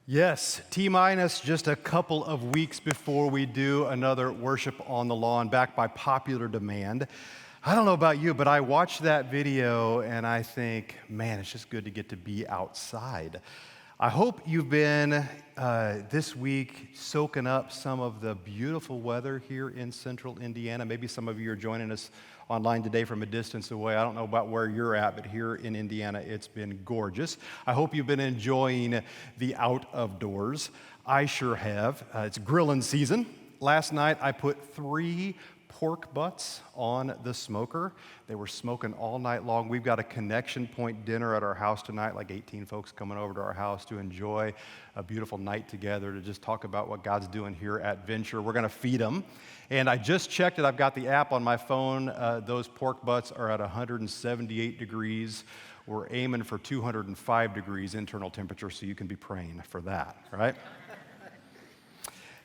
Yes, T-minus just a couple of weeks before we do another Worship on the Lawn, back by popular demand. I don't know about you, but I watch that video and I think, man, it's just good to get to be outside. I hope you've been this week soaking up some of the beautiful weather here in central Indiana. Maybe some of you are joining us online today from a distance away. I don't know about where you're at, but here in Indiana, it's been gorgeous. I hope you've been enjoying the out of doors. I sure have. It's grilling season. Last night, I put 3 pork butts on the smoker. They were smoking all night long. We've got a connection point dinner at our house tonight, like 18 folks coming over to our house to enjoy a beautiful night together, to just talk about what God's doing here at Venture. We're going to feed them. And I just checked it. I've got the app on my phone. Those pork butts are at 178 degrees. We're aiming for 205 degrees internal temperature, so you can be praying for that, right?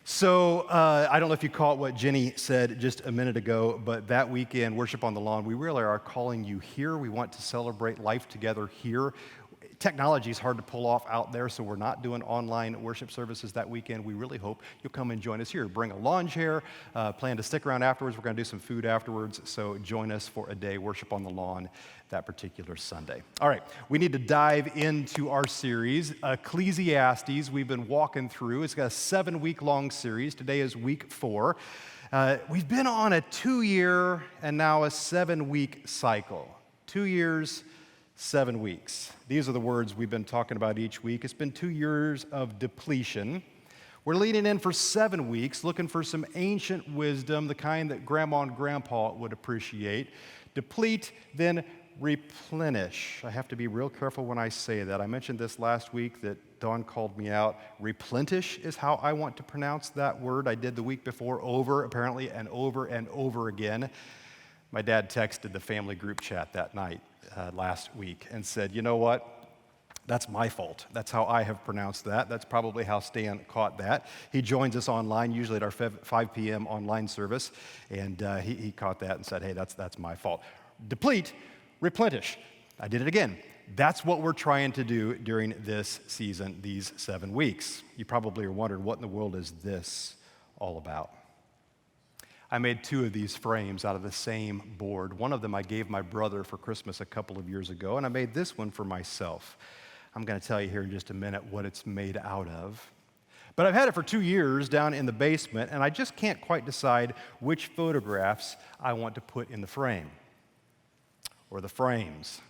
So I don't know if you caught what Jenny said just a minute ago, but that weekend, Worship on the Lawn, we really are calling you here. We want to celebrate life together here. Technology is hard to pull off out there, so we're not doing online worship services that weekend. We really hope you'll come and join us here. Bring a lawn chair, plan to stick around afterwards. We're going to do some food afterwards, so join us for a day, Worship on the Lawn, that particular Sunday. All right, we need to dive into our series, Ecclesiastes. We've been walking through. It's got a 7-week-long series. Today is week 4. We've been on a 2-year and now a 7-week cycle. 2 years, 7 weeks. These are the words we've been talking about each week. It's been 2 years of depletion. We're leaning in for 7 weeks, looking for some ancient wisdom, the kind that Grandma and Grandpa would appreciate. Deplete, then replenish. I have to be real careful when I say that. I mentioned this last week that Dawn called me out. Replenish is how I want to pronounce that word. I did the week before over, apparently, and over again. My dad texted the family group chat that night last week and said, you know what? That's my fault. That's how I have pronounced that. That's probably how Stan caught that. He joins us online, usually at our 5 p.m. online service, and he caught that and said, hey, that's my fault. Deplete, replenish. I did it again. That's what we're trying to do during this season, these 7 weeks. You probably are wondering, what in the world is this all about? I made 2 of these frames out of the same board. One of them I gave my brother for Christmas a couple of years ago, and I made this one for myself. I'm going to tell you here in just a minute what it's made out of. But I've had it for 2 years down in the basement, and I just can't quite decide which photographs I want to put in the frame, or the frames.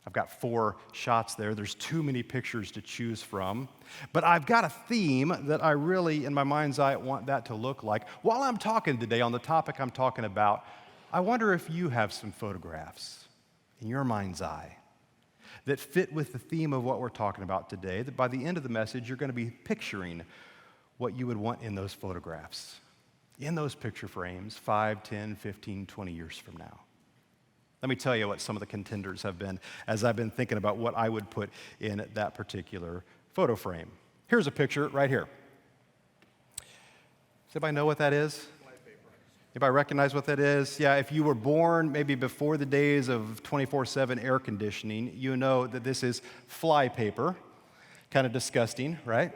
I've got 4 shots there. There's too many pictures to choose from. But I've got a theme that I really, in my mind's eye, want that to look like. While I'm talking today on the topic I'm talking about, I wonder if you have some photographs in your mind's eye that fit with the theme of what we're talking about today, that by the end of the message, you're going to be picturing what you would want in those photographs, in those picture frames, 5, 10, 15, 20 years from now. Let me tell you what some of the contenders have been as I've been thinking about what I would put in that particular photo frame. Here's a picture right here. Does anybody know what that is? Anybody recognize what that is? Yeah, if you were born maybe before the days of 24/7 air conditioning, you know that this is fly paper. Kind of disgusting, right?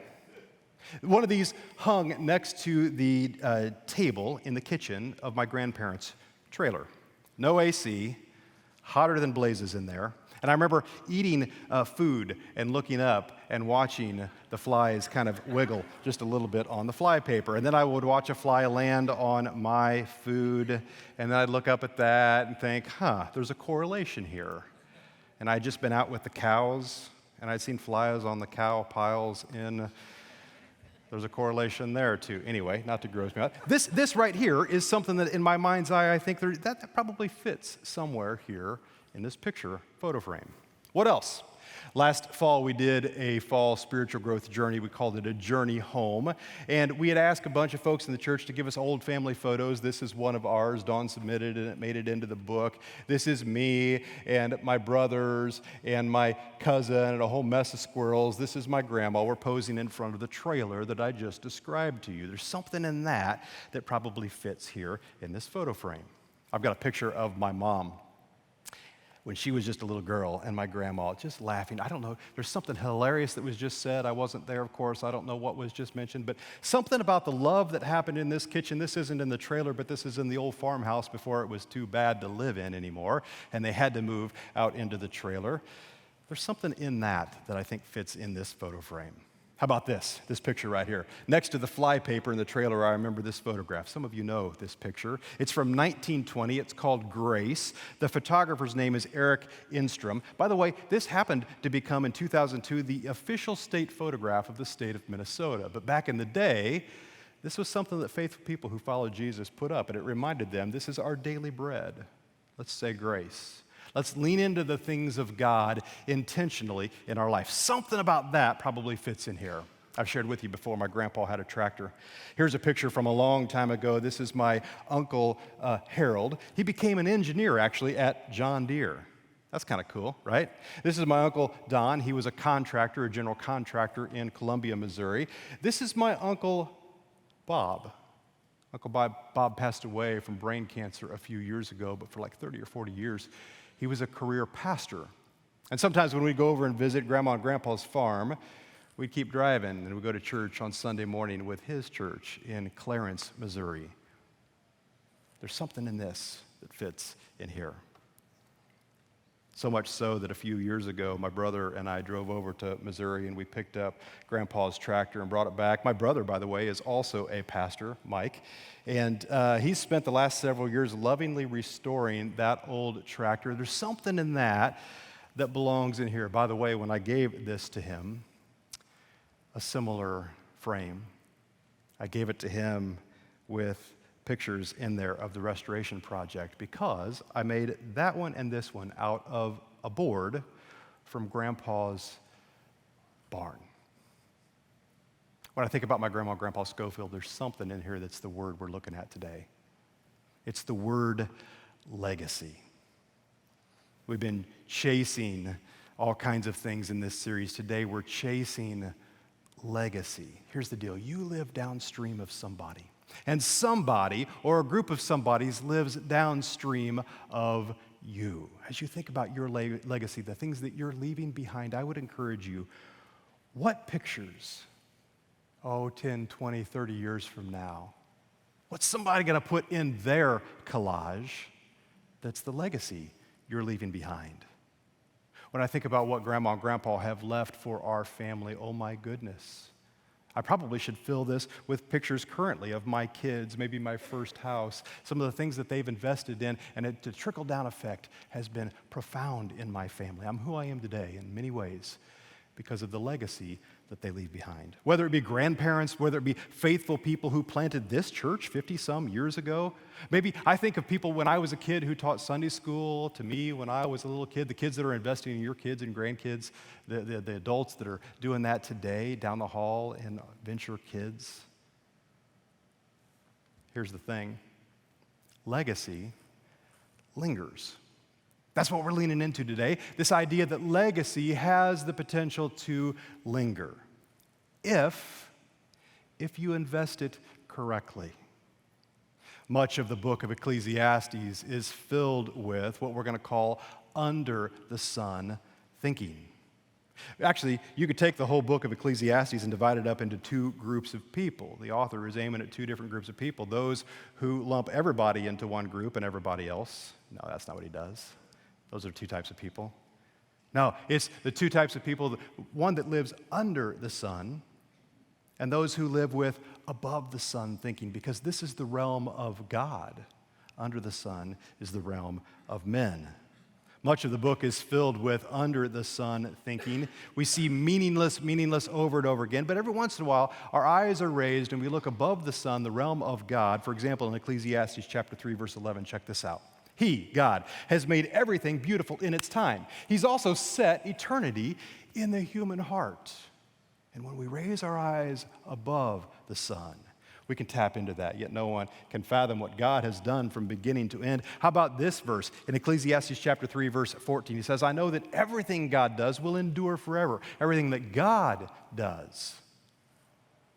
One of these hung next to the table in the kitchen of my grandparents' trailer. No AC, hotter than blazes in there. And I remember eating food and looking up and watching the flies kind of wiggle just a little bit on the fly paper. And then I would watch a fly land on my food, and then I'd look up at that and think, there's a correlation here. And I'd just been out with the cows, and I'd seen flies on the cow piles there's a correlation there too. Anyway, not to gross me out. This right here is something that in my mind's eye, I think that probably fits somewhere here in this picture photo frame. What else? Last fall, we did a fall spiritual growth journey. We called it a journey home. And we had asked a bunch of folks in the church to give us old family photos. This is one of ours. Dawn submitted and it made it into the book. This is me and my brothers and my cousin and a whole mess of squirrels. This is my grandma. We're posing in front of the trailer that I just described to you. There's something in that probably fits here in this photo frame. I've got a picture of my mom when she was just a little girl and my grandma just laughing. I don't know, there's something hilarious that was just said. I wasn't there, of course. I don't know what was just mentioned, but something about the love that happened in this kitchen. This isn't in the trailer, but this is in the old farmhouse before it was too bad to live in anymore, and they had to move out into the trailer. There's something in that I think fits in this photo frame. How about this picture right here? Next to the fly paper in the trailer, I remember this photograph. Some of you know this picture. It's from 1920. It's called Grace. The photographer's name is Eric Instrom. By the way, this happened to become, in 2002, the official state photograph of the state of Minnesota. But back in the day, this was something that faithful people who followed Jesus put up, and it reminded them, this is our daily bread. Let's say grace. Let's lean into the things of God intentionally in our life. Something about that probably fits in here. I've shared with you before, my grandpa had a tractor. Here's a picture from a long time ago. This is my uncle, Harold. He became an engineer, actually, at John Deere. That's kind of cool, right? This is my uncle, Don. He was a contractor, a general contractor in Columbia, Missouri. This is my uncle, Bob. Uncle Bob passed away from brain cancer a few years ago, but for like 30 or 40 years, he was a career pastor. And sometimes when we go over and visit Grandma and Grandpa's farm, we'd keep driving and we'd go to church on Sunday morning with his church in Clarence, Missouri. There's something in this that fits in here. So much so that a few years ago, my brother and I drove over to Missouri and we picked up Grandpa's tractor and brought it back. My brother, by the way, is also a pastor, Mike, and he's spent the last several years lovingly restoring that old tractor. There's something in that belongs in here. By the way, when I gave this to him, a similar frame, I gave it to him with pictures in there of the restoration project because I made that one and this one out of a board from Grandpa's barn. When I think about my grandma and Grandpa Schofield, there's something in here that's the word we're looking at today. It's the word legacy. We've been chasing all kinds of things in this series. Today we're chasing legacy. Here's the deal. You live downstream of somebody. And somebody or a group of somebodies lives downstream of you. As you think about your legacy, the things that you're leaving behind, I would encourage you, what pictures, 10, 20, 30 years from now, what's somebody going to put in their collage that's the legacy you're leaving behind? When I think about what Grandma and Grandpa have left for our family, oh my goodness. I probably should fill this with pictures currently of my kids, maybe my first house, some of the things that they've invested in, and the trickle-down effect has been profound in my family. I'm who I am today in many ways because of the legacy that they leave behind. Whether it be grandparents, whether it be faithful people who planted this church 50-some years ago. Maybe I think of people when I was a kid who taught Sunday school to me when I was a little kid, the kids that are investing in your kids and grandkids, the adults that are doing that today down the hall in Venture Kids. Here's the thing. Legacy lingers. That's what we're leaning into today, this idea that legacy has the potential to linger if you invest it correctly. Much of the book of Ecclesiastes is filled with what we're going to call under the sun thinking. Actually, you could take the whole book of Ecclesiastes and divide it up into two groups of people. The author is aiming at two different groups of people, those who lump everybody into one group and everybody else. No, that's not what he does. Those are two types of people. No, it's the two types of people, one that lives under the sun and those who live with above the sun thinking, because this is the realm of God. Under the sun is the realm of men. Much of the book is filled with under the sun thinking. We see meaningless over and over again, but every once in a while, our eyes are raised and we look above the sun, the realm of God. For example, in Ecclesiastes chapter 3, verse 11, check this out. He, God, has made everything beautiful in its time. He's also set eternity in the human heart. And when we raise our eyes above the sun, we can tap into that, yet no one can fathom what God has done from beginning to end. How about this verse in Ecclesiastes chapter 3, verse 14? He says, I know that everything God does will endure forever. Everything that God does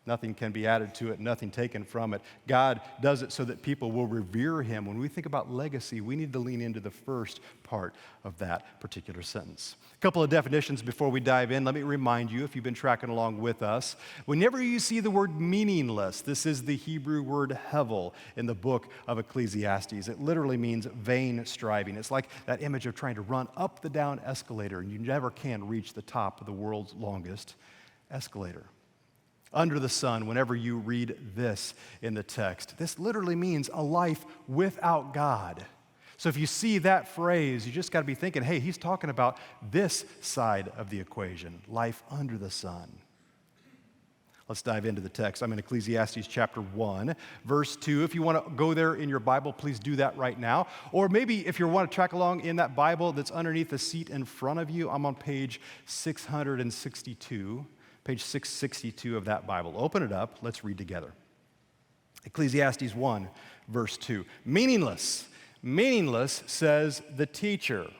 Nothing can be added to it, nothing taken from it. God does it so that people will revere him. When we think about legacy, we need to lean into the first part of that particular sentence. A couple of definitions before we dive in. Let me remind you, if you've been tracking along with us, whenever you see the word meaningless, this is the Hebrew word Fehl in the book of Ecclesiastes. It literally means vain striving. It's like that image of trying to run up the down escalator, and you never can reach the top of the world's longest escalator. Under the sun, whenever you read this in the text, this literally means a life without God. So if you see that phrase, you just got to be thinking, hey, he's talking about this side of the equation, life under the sun. Let's dive into the text. I'm in Ecclesiastes chapter 1, verse 2. If you want to go there in your Bible, please do that right now. Or maybe if you want to track along in that Bible that's underneath the seat in front of you, I'm on page 662. Page 662 of that Bible. Open it up. Let's read together. Ecclesiastes 1, verse 2. Meaningless, says the teacher.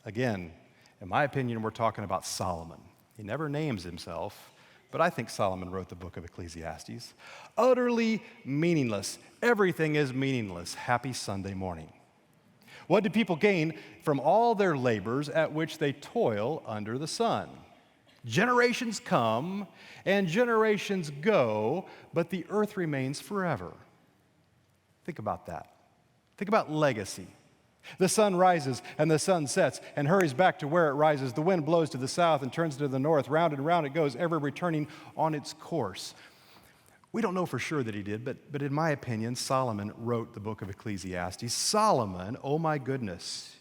Again, in my opinion, we're talking about Solomon. He never names himself, but I think Solomon wrote the book of Ecclesiastes. Utterly meaningless. Everything is meaningless. Happy Sunday morning. What do people gain from all their labors at which they toil under the sun? Generations come and generations go, but the earth remains forever. Think about that. Think about legacy. The sun rises and the sun sets and hurries back to where it rises. The wind blows to the south and turns to the north. Round and round it goes, ever returning on its course. We don't know for sure that he did, but in my opinion, Solomon wrote the book of Ecclesiastes. Solomon, oh my goodness,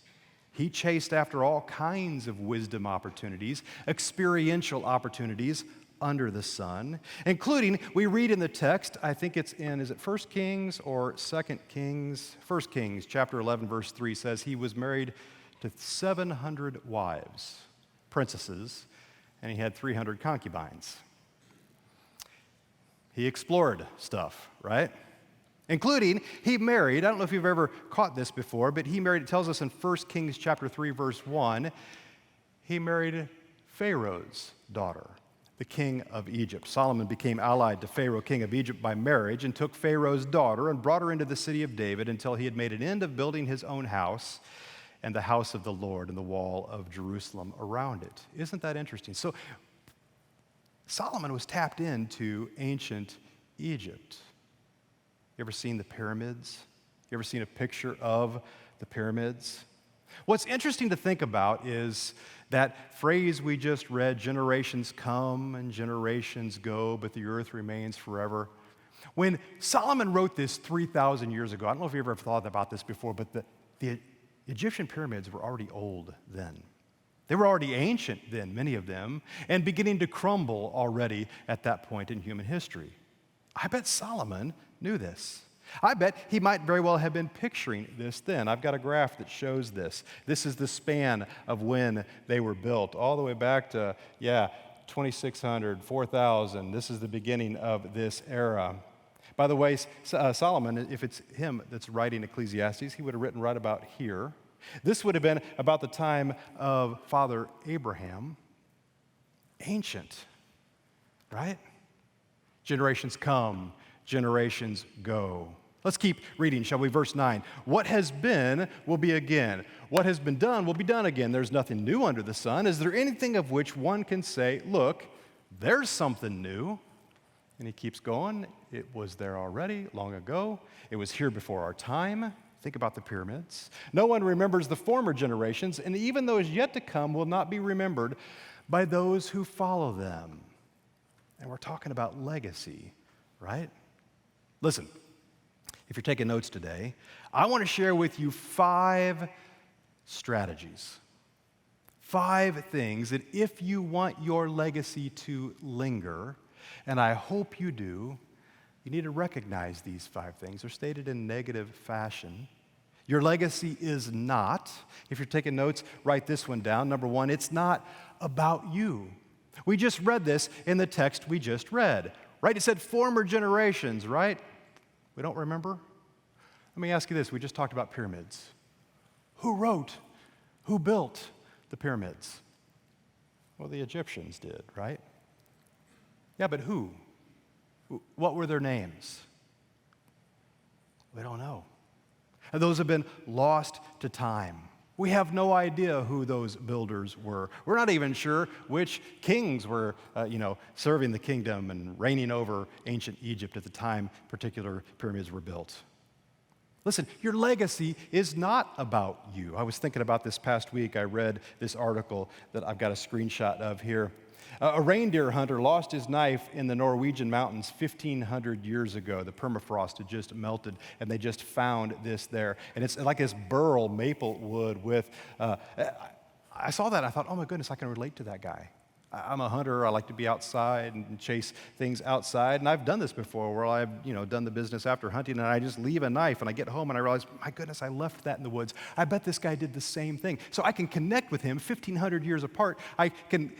he chased after all kinds of wisdom opportunities, experiential opportunities under the sun, including, we read in the text, I think it's in, is it 1 Kings or 2 Kings? 1 Kings, chapter 11, verse 3 says he was married to 700 wives, princesses, and he had 300 concubines. He explored stuff, right? Including, he married, I don't know if you've ever caught this before, but he married, it tells us in 1 Kings chapter 3, verse 1, he married Pharaoh's daughter, the king of Egypt. Solomon became allied to Pharaoh, king of Egypt, by marriage and took Pharaoh's daughter and brought her into the city of David until he had made an end of building his own house and the house of the Lord and the wall of Jerusalem around it. Isn't that interesting? So Solomon was tapped into ancient Egypt. You ever seen the pyramids? You ever seen a picture of the pyramids? What's interesting to think about is that phrase we just read, generations come and generations go, but the earth remains forever. When Solomon wrote this 3,000 years ago, I don't know if you ever thought about this before, but the Egyptian pyramids were already old then. They were already ancient then, many of them, and beginning to crumble already at that point in human history. I bet Solomon knew this. I bet he might very well have been picturing this then. I've got a graph that shows this. This is the span of when they were built, all the way back to, 2600, 4000. This is the beginning of this era. By the way, Solomon, if it's him that's writing Ecclesiastes, he would have written right about here. This would have been about the time of Father Abraham. Ancient, right? Generations come, generations go. Let's keep reading, shall we? Verse 9. What has been will be again. What has been done will be done again. There's nothing new under the sun. Is there anything of which one can say, look, there's something new? And he keeps going. It was there already, long ago. It was here before our time. Think about the pyramids. No one remembers the former generations, and even those yet to come will not be remembered by those who follow them. And we're talking about legacy, right? Listen, if you're taking notes today, I want to share with you 5 strategies. 5 things that if you want your legacy to linger, and I hope you do, you need to recognize these 5 things. They're stated in negative fashion. Your legacy is not, if you're taking notes, write this one down. Number 1, it's not about you. We just read this in the text we just read, right? It said former generations, right? We don't remember? Let me ask you this. We just talked about pyramids. Who wrote? Who built the pyramids? Well, the Egyptians did, right? Yeah, but who? What were their names? We don't know. And those have been lost to time. We have no idea who those builders were. We're not even sure which kings were, serving the kingdom and reigning over ancient Egypt at the time particular pyramids were built. Listen, your legacy is not about you. I was thinking about this past week. I read this article that I've got a screenshot of here. A reindeer hunter lost his knife in the Norwegian mountains 1,500 years ago. The permafrost had just melted, and they just found this there. And it's like this burl maple wood with, I saw that, and I thought, oh my goodness, I can relate to that guy. I'm a hunter. I like to be outside and chase things outside. And I've done this before where I've, done the business after hunting, and I just leave a knife, and I get home, and I realize, my goodness, I left that in the woods. I bet this guy did the same thing. So I can connect with him 1,500 years apart. I can,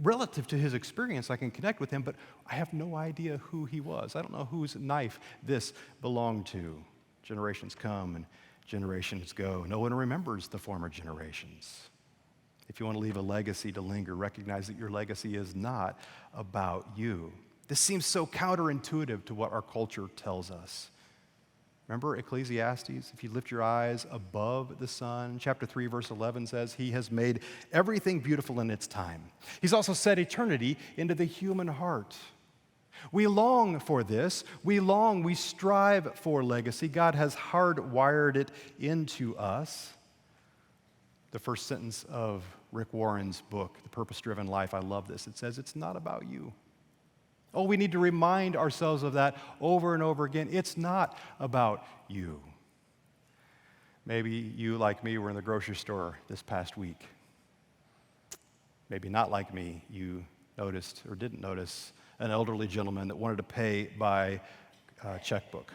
relative to his experience, I can connect with him, but I have no idea who he was. I don't know whose knife this belonged to. Generations come and generations go. No one remembers the former generations. If you want to leave a legacy to linger, recognize that your legacy is not about you. This seems so counterintuitive to what our culture tells us. Remember Ecclesiastes? If you lift your eyes above the sun, chapter 3, verse 11 says, He has made everything beautiful in its time. He's also set eternity into the human heart. We long for this. We strive for legacy. God has hardwired it into us. The first sentence of Rick Warren's book, The Purpose-Driven Life, I love this. It says, it's not about you. Oh, we need to remind ourselves of that over and over again. It's not about you. Maybe you, like me, were in the grocery store this past week. Maybe not like me, you noticed or didn't notice an elderly gentleman that wanted to pay by checkbook.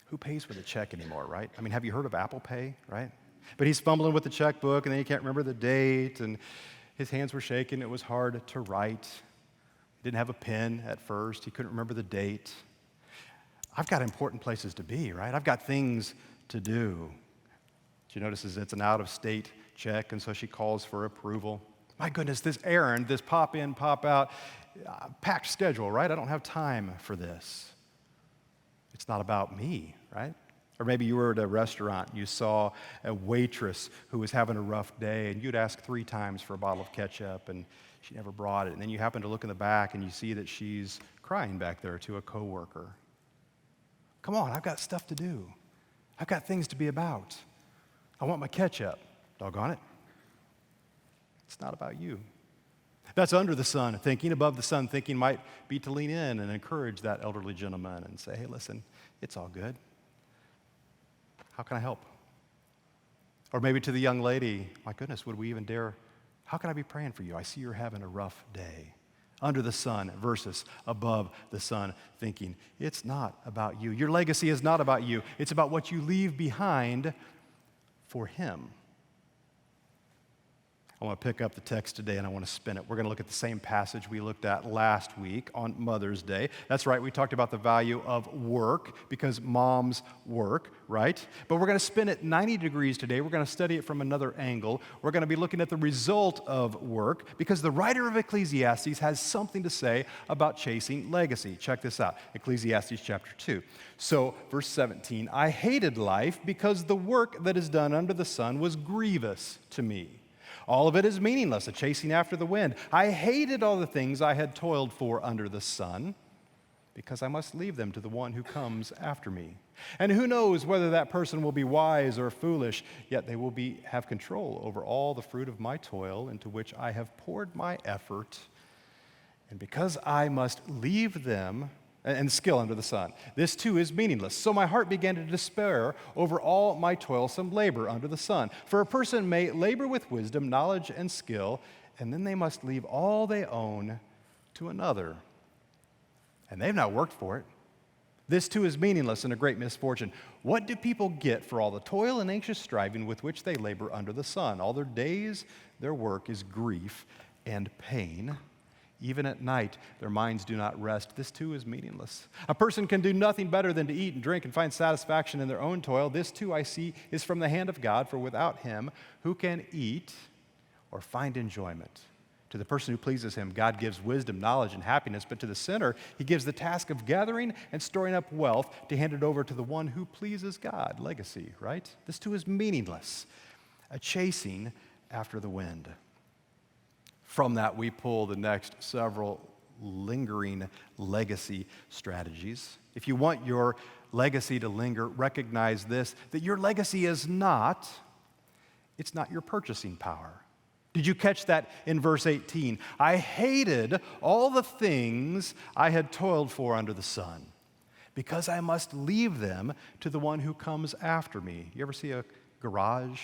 Who pays with a check anymore, right? I mean, have you heard of Apple Pay, right? But he's fumbling with the checkbook, and then he can't remember the date, and his hands were shaking. It was hard to write. He didn't have a pen at first. He couldn't remember the date. I've got important places to be, right? I've got things to do. She notices it's an out-of-state check, and so she calls for approval. My goodness, this errand, this pop in, pop out, packed schedule, right? I don't have time for this. It's not about me, right? Or maybe you were at a restaurant, you saw a waitress who was having a rough day, and you'd ask 3 times for a bottle of ketchup, and she never brought it. And then you happen to look in the back, and you see that she's crying back there to a coworker. Come on, I've got stuff to do. I've got things to be about. I want my ketchup. Doggone it. It's not about you. That's under the sun thinking. Above the sun thinking might be to lean in and encourage that elderly gentleman and say, hey, listen, it's all good. How can I help? Or maybe to the young lady, my goodness, would we even dare? How can I be praying for you? I see you're having a rough day. Under the sun versus above the sun thinking. It's not about you. Your legacy is not about you. It's about what you leave behind for Him. I want to pick up the text today and I want to spin it. We're going to look at the same passage we looked at last week on Mother's Day. That's right, we talked about the value of work because moms work, right? But we're going to spin it 90 degrees today. We're going to study it from another angle. We're going to be looking at the result of work because the writer of Ecclesiastes has something to say about chasing legacy. Check this out, Ecclesiastes chapter 2. So, verse 17, I hated life because the work that is done under the sun was grievous to me. All of it is meaningless, a chasing after the wind. I hated all the things I had toiled for under the sun because I must leave them to the one who comes after me. And who knows whether that person will be wise or foolish, yet they will have control over all the fruit of my toil into which I have poured my effort. And because I must leave them and skill under the sun, this too is meaningless. So my heart began to despair over all my toilsome labor under the sun. For a person may labor with wisdom, knowledge, and skill, and then they must leave all they own to another. And they've not worked for it. This too is meaningless and a great misfortune. What do people get for all the toil and anxious striving with which they labor under the sun? All their days, their work is grief and pain. Even at night, their minds do not rest. This too is meaningless. A person can do nothing better than to eat and drink and find satisfaction in their own toil. This too, I see, is from the hand of God, for without Him, who can eat or find enjoyment? To To the person who pleases him, God gives wisdom, knowledge, and happiness, but to the sinner, he gives the task of gathering and storing up wealth to hand it over to the one who pleases God. Legacy, right? This too is meaningless, a chasing after the wind. From that, we pull the next several lingering legacy strategies. If you want your legacy to linger, recognize this, that your legacy is not, it's not your purchasing power. Did you catch that in verse 18? I hated all the things I had toiled for under the sun, because I must leave them to the one who comes after me. You ever see a garage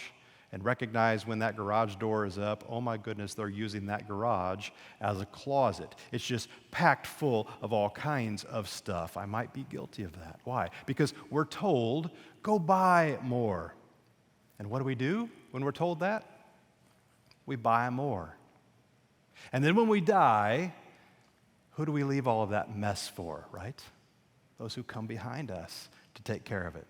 and recognize when that garage door is up, oh my goodness, they're using that garage as a closet. It's just packed full of all kinds of stuff. I might be guilty of that. Why? Because we're told, go buy more. And what do we do when we're told that? We buy more. And then when we die, who do we leave all of that mess for, right? Those who come behind us to take care of it.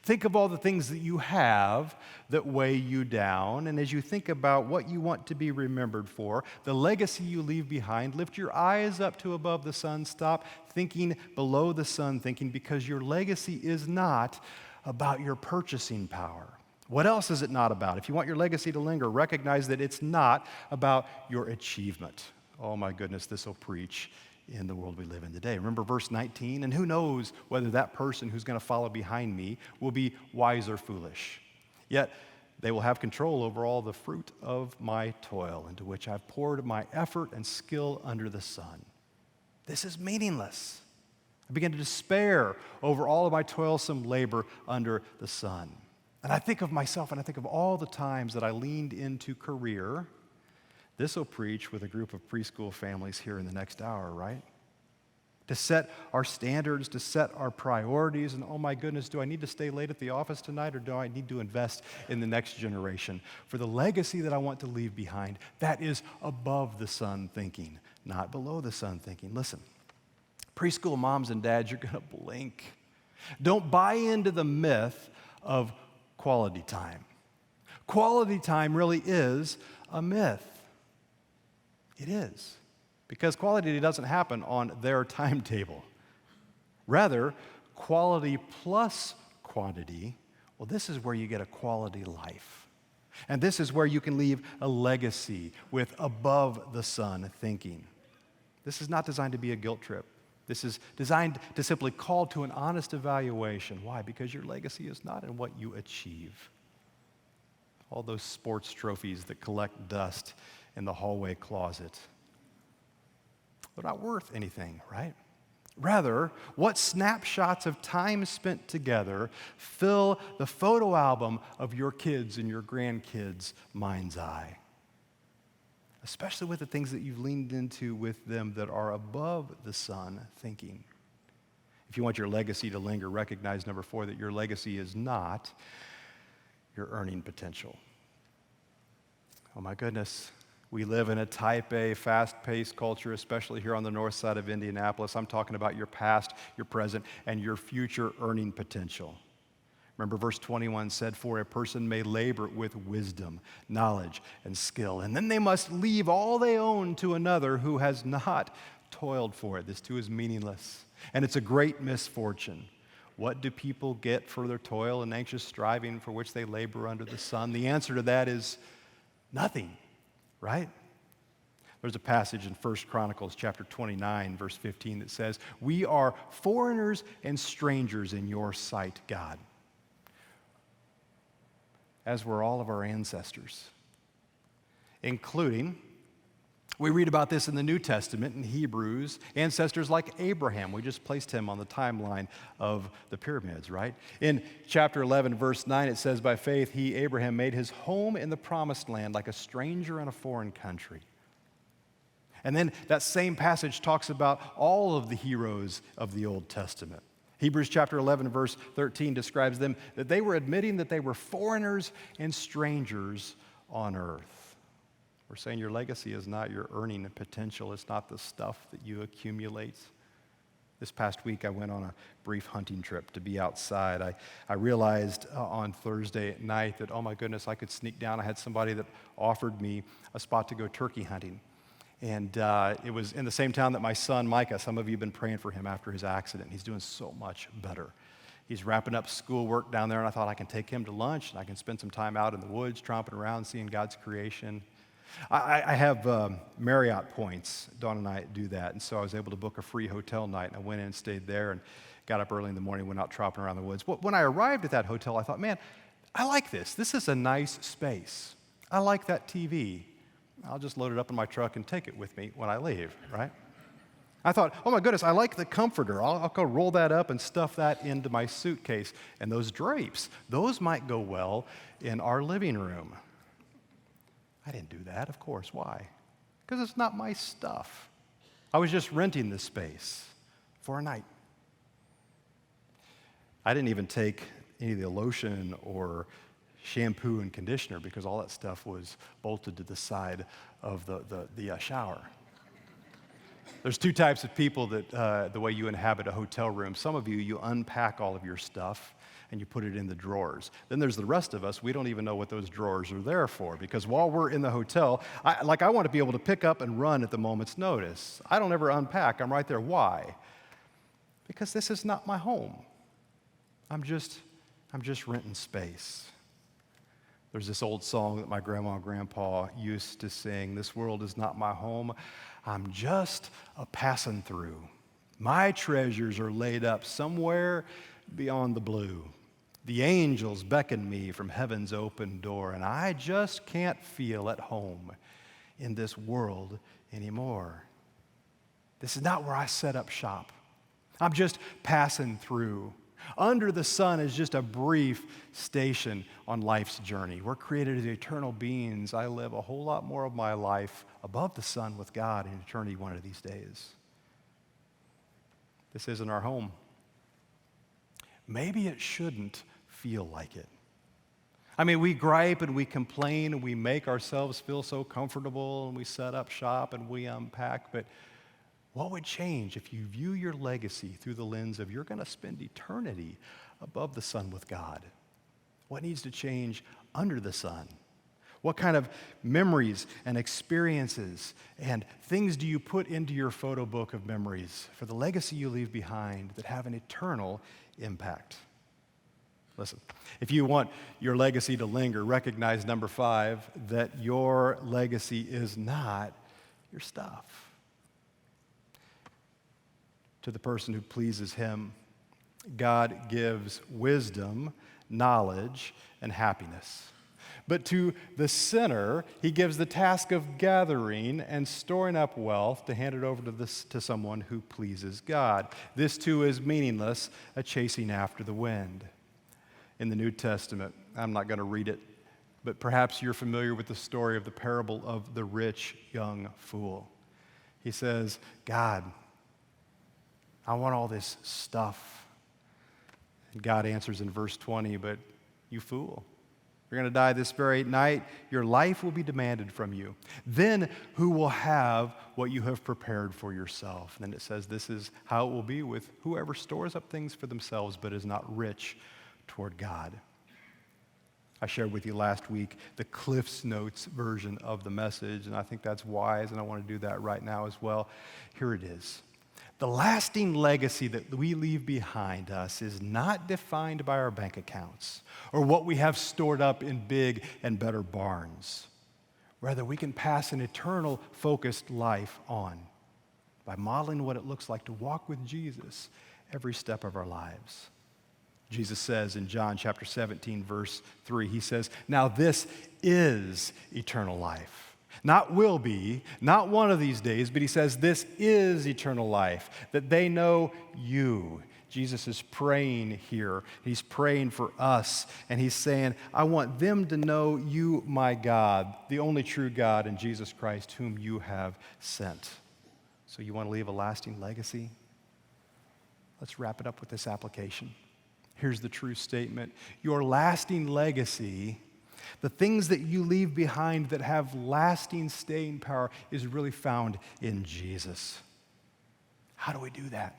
Think of all the things that you have that weigh you down, and as you think about what you want to be remembered for, the legacy you leave behind, lift your eyes up to above the sun, stop thinking below the sun thinking, because your legacy is not about your purchasing power. What else is it not about? If you want your legacy to linger, recognize that it's not about your achievement. Oh my goodness, this will preach in the world we live in today. Remember verse 19? And who knows whether that person who's going to follow behind me will be wise or foolish. Yet they will have control over all the fruit of my toil, into which I've poured my effort and skill under the sun. This is meaningless. I begin to despair over all of my toilsome labor under the sun. And I think of myself, and I think of all the times that I leaned into career. This will preach with a group of preschool families here in the next hour, right? To set our standards, to set our priorities, and oh my goodness, do I need to stay late at the office tonight, or do I need to invest in the next generation? For the legacy that I want to leave behind, that is above the sun thinking, not below the sun thinking. Listen, preschool moms and dads, you're gonna blink. Don't buy into the myth of quality time. Quality time really is a myth. It is. Because quality doesn't happen on their timetable. Rather, quality plus quantity, well, this is where you get a quality life. And this is where you can leave a legacy with above the sun thinking. This is not designed to be a guilt trip. This is designed to simply call to an honest evaluation. Why? Because your legacy is not in what you achieve. All those sports trophies that collect dust in the hallway closet, they're not worth anything, right? Rather, what snapshots of time spent together fill the photo album of your kids' and your grandkids' mind's eye? Especially with the things that you've leaned into with them that are above the sun thinking. If you want your legacy to linger, recognize, number 4, that your legacy is not your earning potential. Oh my goodness. We live in a type A, fast-paced culture, especially here on the north side of Indianapolis. I'm talking about your past, your present, and your future earning potential. Remember, verse 21 said, for a person may labor with wisdom, knowledge, and skill, and then they must leave all they own to another who has not toiled for it. This too is meaningless, and it's a great misfortune. What do people get for their toil and anxious striving for which they labor under the sun? The answer to that is nothing, right? There's a passage in 1 Chronicles chapter 29, verse 15 that says, we are foreigners and strangers in your sight, God, as were all of our ancestors, including, we read about this in the New Testament in Hebrews, ancestors like Abraham. We just placed him on the timeline of the pyramids, right? In chapter 11, verse 9, it says, by faith, he, Abraham, made his home in the promised land like a stranger in a foreign country. And then that same passage talks about all of the heroes of the Old Testament. Hebrews chapter 11, verse 13 describes them that they were admitting that they were foreigners and strangers on earth. We're saying your legacy is not your earning potential. It's not the stuff that you accumulate. This past week, I went on a brief hunting trip to be outside. I realized on Thursday night that, oh my goodness, I could sneak down. I had somebody that offered me a spot to go turkey hunting. And it was in the same town that my son, Micah, some of you have been praying for him after his accident. He's doing so much better. He's wrapping up schoolwork down there, and I thought I can take him to lunch, and I can spend some time out in the woods, tromping around, seeing God's creation. I have Marriott points. Dawn and I do that, and so I was able to book a free hotel night, and I went in and stayed there and got up early in the morning, went out tromping around the woods. When I arrived at that hotel, I thought, man, I like this. This is a nice space. I like that TV. I'll just load it up in my truck and take it with me when I leave, right? I thought, oh my goodness, I like the comforter. I'll go roll that up and stuff that into my suitcase. And those drapes, those might go well in our living room. I didn't do that, of course. Why? Because it's not my stuff. I was just renting this space for a night. I didn't even take any of the lotion or shampoo and conditioner because all that stuff was bolted to the side of the shower. There's two types of people that the way you inhabit a hotel room. Some of you unpack all of your stuff and you put it in the drawers. Then there's the rest of us. We don't even know what those drawers are there for because while we're in the hotel, I want to be able to pick up and run at the moment's notice. I don't ever unpack. I'm right there. Why? Because this is not my home. I'm just renting space. There's this old song that my grandma and grandpa used to sing, "This world is not my home, I'm just a passing through. My treasures are laid up somewhere beyond the blue. The angels beckon me from heaven's open door, and I just can't feel at home in this world anymore. This is not where I set up shop. I'm just passing through. Under the sun is just a brief station on life's journey. We're created as eternal beings. I live a whole lot more of my life above the sun with God in eternity one of these days. This isn't our home. Maybe it shouldn't feel like it. I mean, we gripe and we complain and we make ourselves feel so comfortable and we set up shop and we unpack, but what would change if you view your legacy through the lens of you're going to spend eternity above the sun with God? What needs to change under the sun? What kind of memories and experiences and things do you put into your photo book of memories for the legacy you leave behind that have an eternal impact? Listen, if you want your legacy to linger, recognize number 5, that your legacy is not your stuff. To the person who pleases him, God gives wisdom, knowledge, and happiness. But to the sinner, he gives the task of gathering and storing up wealth to hand it over to someone who pleases God. This too is meaningless, a chasing after the wind. In the New Testament, I'm not going to read it, but perhaps you're familiar with the story of the parable of the rich young fool. He says, God, I want all this stuff. And God answers in verse 20, but you fool, you're going to die this very night. Your life will be demanded from you. Then who will have what you have prepared for yourself? And then it says this is how it will be with whoever stores up things for themselves but is not rich toward God. I shared with you last week the Cliff's Notes version of the message, and I think that's wise, and I want to do that right now as well. Here it is. The lasting legacy that we leave behind us is not defined by our bank accounts or what we have stored up in big and better barns. Rather, we can pass an eternal, focused life on by modeling what it looks like to walk with Jesus every step of our lives. Jesus says in John chapter 17, verse 3, he says, "Now this is eternal life. Not will be, not one of these days, but he says this is eternal life, that they know you." Jesus is praying here. He's praying for us, and he's saying, I want them to know you, my God, the only true God, and Jesus Christ, whom you have sent. So you want to leave a lasting legacy? Let's wrap it up with this application. Here's the true statement. Your lasting legacy, the things that you leave behind that have lasting staying power, is really found in Jesus. How do we do that?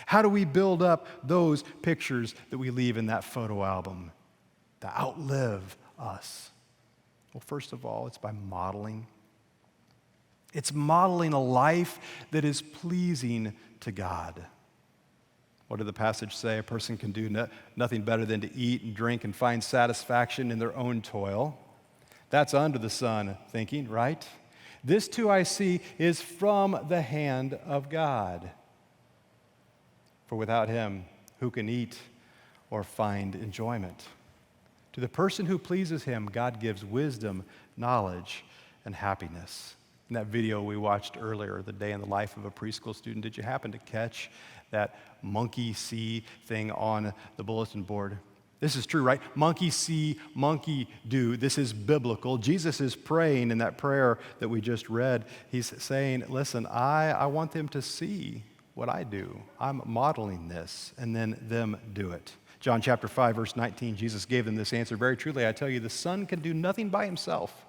How do we build up those pictures that we leave in that photo album to outlive us? Well, first of all, it's by modeling. It's modeling a life that is pleasing to God. What did the passage say? A person can do nothing better than to eat and drink and find satisfaction in their own toil. That's under the sun thinking, right? This too I see is from the hand of God. For without him, who can eat or find enjoyment? To the person who pleases him, God gives wisdom, knowledge, and happiness. In that video we watched earlier, the day in the life of a preschool student, did you happen to catch that monkey see thing on the bulletin board? This is true, right? Monkey see, monkey do. This is biblical. Jesus is praying in that prayer that we just read. He's saying, listen, I want them to see what I do. I'm modeling this, and then them do it. John chapter 5, verse 19, Jesus gave them this answer. Very truly, I tell you, the Son can do nothing by himself.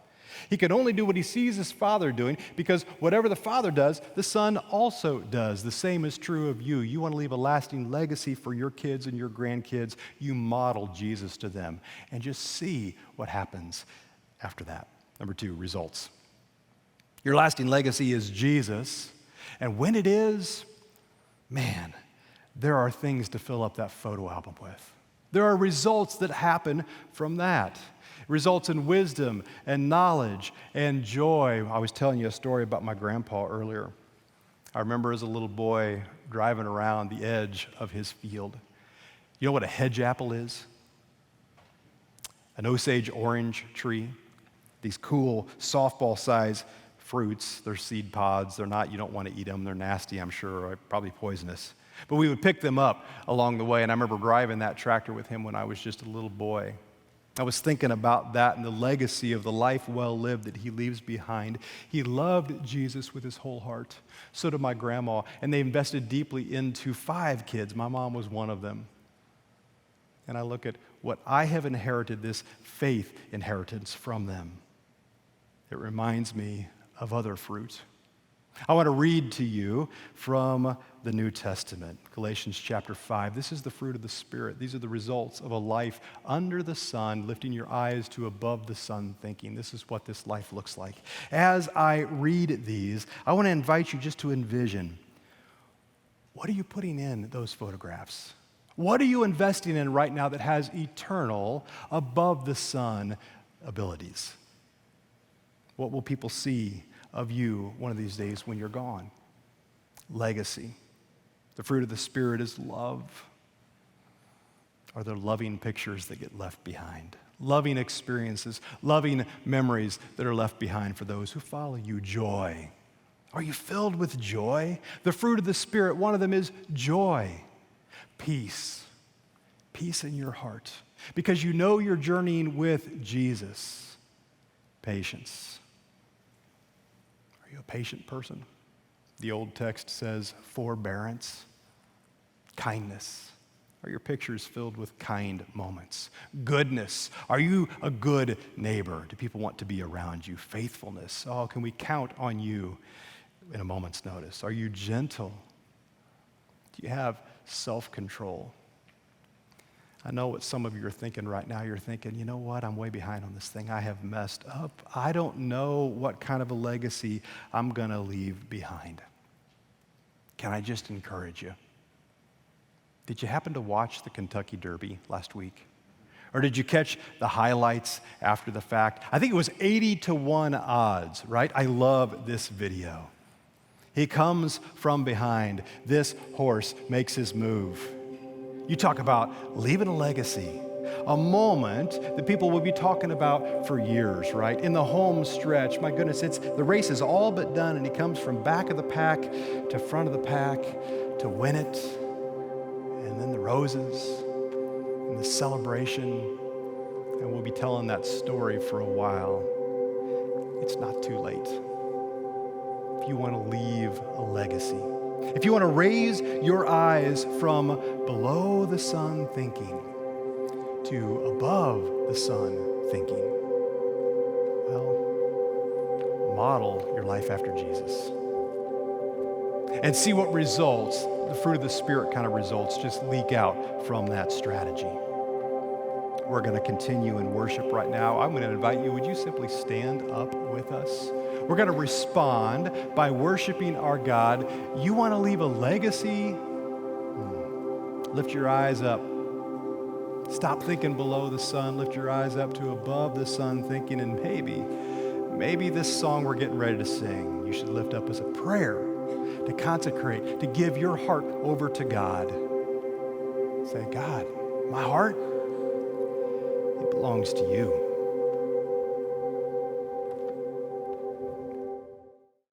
He can only do what he sees his Father doing, because whatever the Father does, the Son also does. The same is true of you. You want to leave a lasting legacy for your kids and your grandkids, you model Jesus to them, and just see what happens after that. Number 2, results. Your lasting legacy is Jesus, and when it is, man, there are things to fill up that photo album with. There are results that happen from that. Results in wisdom and knowledge and joy. I was telling you a story about my grandpa earlier. I remember as a little boy driving around the edge of his field. You know what a hedge apple is? An Osage orange tree. These cool softball-sized fruits. They're seed pods. They're not, you don't want to eat them. They're nasty, I'm sure, or probably poisonous. But we would pick them up along the way, and I remember driving that tractor with him when I was just a little boy. I was thinking about that and the legacy of the life well lived that he leaves behind. He loved Jesus with his whole heart. So did my grandma, and they invested deeply into 5 kids. My mom was one of them. And I look at what I have inherited, this faith inheritance from them. It reminds me of other fruit. I want to read to you from the New Testament, Galatians chapter 5. This is the fruit of the Spirit. These are the results of a life under the sun, lifting your eyes to above the sun thinking. This is what this life looks like. As I read these, I want to invite you just to envision, what are you putting in those photographs? What are you investing in right now that has eternal, above the sun abilities? What will people see of you one of these days when you're gone? Legacy. The fruit of the Spirit is love. Are there loving pictures that get left behind? Loving experiences, loving memories that are left behind for those who follow you. Joy. Are you filled with joy? The fruit of the Spirit, one of them is joy. Peace. Peace in your heart, because you know you're journeying with Jesus. Patience. Are you a patient person? The old text says forbearance, kindness. Are your pictures filled with kind moments? Goodness. Are you a good neighbor? Do people want to be around you? Faithfulness. Oh, can we count on you in a moment's notice? Are you gentle? Do you have self-control? I know what some of you are thinking right now. You're thinking, you know what? I'm way behind on this thing. I have messed up. I don't know what kind of a legacy I'm going to leave behind. Can I just encourage you? Did you happen to watch the Kentucky Derby last week? Or did you catch the highlights after the fact? I think it was 80-1 odds, right? I love this video. He comes from behind. This horse makes his move. You talk about leaving a legacy, a moment that people will be talking about for years, right? In the home stretch, my goodness, the race is all but done, and he comes from back of the pack to front of the pack to win it, and then the roses and the celebration, and we'll be telling that story for a while. It's not too late. If you want to leave a legacy, if you want to raise your eyes from below the sun thinking to above the sun thinking, well, model your life after Jesus. And see what results, the fruit of the Spirit kind of results, just leak out from that strategy. We're going to continue in worship right now. I'm going to invite you, would you simply stand up with us? We're going to respond by worshiping our God. You want to leave a legacy? Lift your eyes up. Stop thinking below the sun. Lift your eyes up to above the sun, thinking, and maybe this song we're getting ready to sing, you should lift up as a prayer to consecrate, to give your heart over to God. Say, God, my heart, it belongs to you.